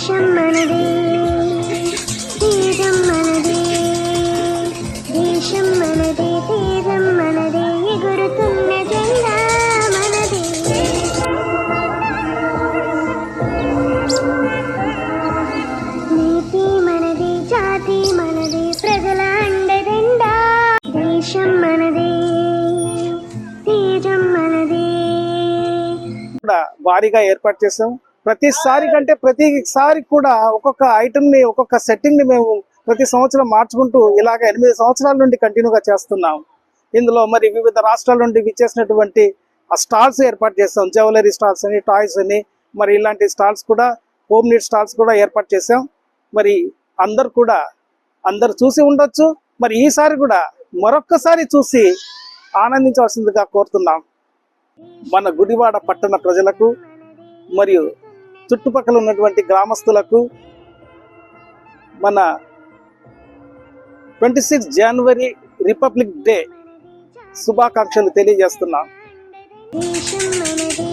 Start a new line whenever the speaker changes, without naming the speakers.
దేశం మనదే తీరం మనదే దేశం మనదే తీరం మనదే ఎగురుతున్న జెండా మనదే నీతి మనదే జాతి మనదే ప్రజల అండదండా దేశం మనదే తీరం మనదే
భారీగా ఏర్పాటు చేసాం. ప్రతిసారి కంటే ప్రతిసారి కూడా ఒక్కొక్క ఐటమ్ ని ఒక్కొక్క సెట్టింగ్ ని మేము ప్రతి సంవత్సరం మార్చుకుంటూ ఇలాగ 8 సంవత్సరాల నుండి కంటిన్యూగా చేస్తున్నాం. ఇందులో మరి వివిధ రాష్ట్రాల నుండి విచ్చేసినటువంటి ఆ స్టాల్స్ ఏర్పాటు చేస్తాం. జ్యువెలరీ స్టాల్స్ అని, టాయ్స్ అని, మరి ఇలాంటి స్టాల్స్ కూడా, హోమ్ నీడ్ స్టాల్స్ కూడా ఏర్పాటు చేసాం. మరి అందరు చూసి ఉండొచ్చు. మరి ఈసారి కూడా మరొక్కసారి చూసి ఆనందించవలసిందిగా కోరుతున్నాం. మన గుడివాడ పట్టణ ప్రజలకు మరియు చుట్టుపక్కల ఉన్నటువంటి గ్రామస్తులకు మన 26 జనవరి రిపబ్లిక్ డే శుభాకాంక్షలు తెలియజేస్తున్నాం.
దేశం మనదే